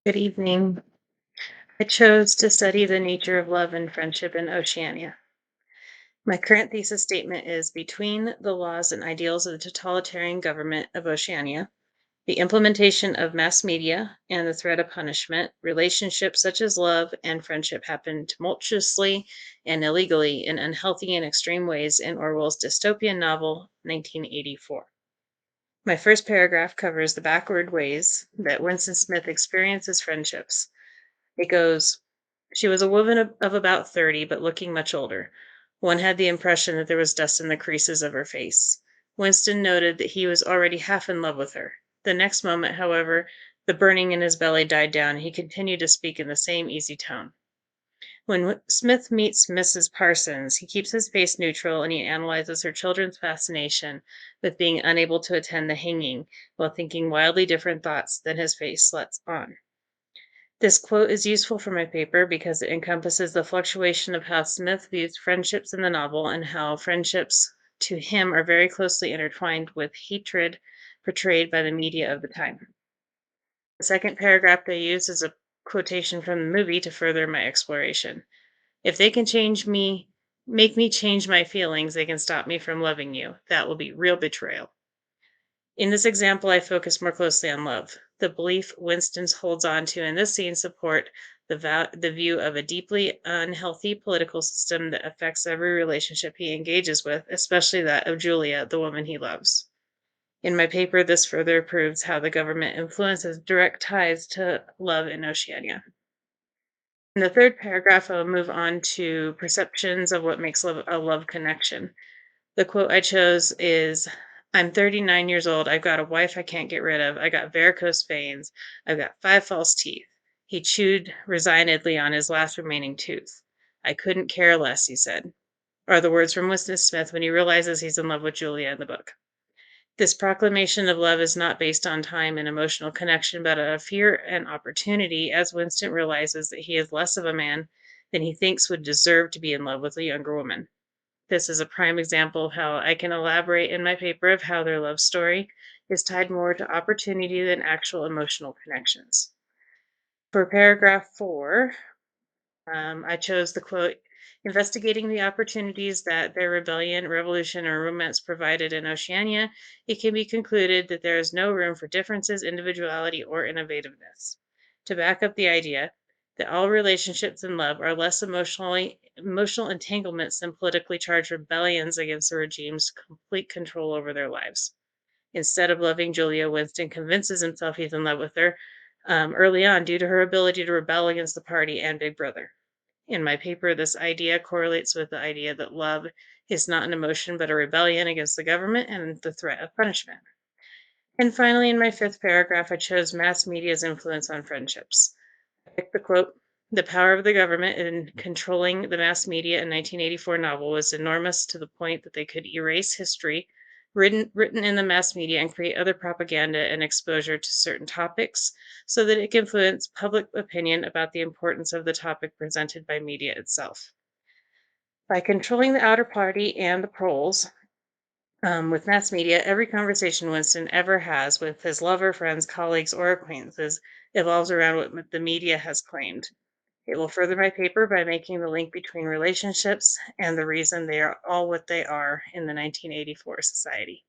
Good evening. I chose to study the nature of love and friendship in Oceania. My current thesis statement is Between the laws and ideals of the totalitarian government of Oceania, the implementation of mass media, and the threat of punishment, relationships such as love and friendship happen tumultuously and illegally in unhealthy and extreme ways in Orwell's dystopian novel, 1984. My first paragraph covers the backward ways that Winston Smith experiences friendships. It goes, She was a woman of about 30, but looking much older. One had the impression that there was dust in the creases of her face. Winston noted that he was already half in love with her. The next moment, however, the burning in his belly died down, and he continued to speak in the same easy tone. When Smith meets Mrs. Parsons, he keeps his face neutral and he analyzes her children's fascination with being unable to attend the hanging while thinking wildly different thoughts than his face lets on. This quote is useful for my paper because it encompasses the fluctuation of how Smith views friendships in the novel and how friendships to him are very closely intertwined with hatred portrayed by the media of the time. The second paragraph I use is a quotation from the movie to further my exploration. If they can make me change my feelings, they can stop me from loving you. That will be real betrayal. In this example, I focus more closely on love. The belief Winston holds on to in this scene support the view of a deeply unhealthy political system that affects every relationship he engages with, especially that of Julia, the woman he loves. In my paper, this further proves how the government influences direct ties to love in Oceania. In the third paragraph, I'll move on to perceptions of what makes love a love connection. The quote I chose is I'm 39 years old. I've got a wife I can't get rid of. I got varicose veins. I've got 5 false teeth. He chewed resignedly on his last remaining tooth. I couldn't care less, he said, are the words from Winston Smith when he realizes he's in love with Julia in the book. This proclamation of love is not based on time and emotional connection, but out of fear and opportunity, as Winston realizes that he is less of a man than he thinks would deserve to be in love with a younger woman. This is a prime example of how I can elaborate in my paper of how their love story is tied more to opportunity than actual emotional connections. For paragraph 4, I chose the quote investigating the opportunities that their rebellion, revolution, or romance provided in Oceania, it can be concluded that there is no room for differences, individuality, or innovativeness. To back up the idea that all relationships in love are less emotional entanglements than politically charged rebellions against the regime's complete control over their lives. Instead of loving Julia, Winston convinces himself he's in love with her early on due to her ability to rebel against the party and Big Brother. In my paper, this idea correlates with the idea that love is not an emotion but a rebellion against the government and the threat of punishment. And finally, in my fifth paragraph, I chose mass media's influence on friendships. I picked the quote The power of the government in controlling the mass media in 1984 novel was enormous to the point that they could erase history written in the mass media and create other propaganda and exposure to certain topics so that it can influence public opinion about the importance of the topic presented by media itself. By controlling the outer party and the proles, with mass media, every conversation Winston ever has with his lover, friends, colleagues, or acquaintances evolves around what the media has claimed. It will further my paper by making the link between relationships and the reason they are all what they are in the 1984 society.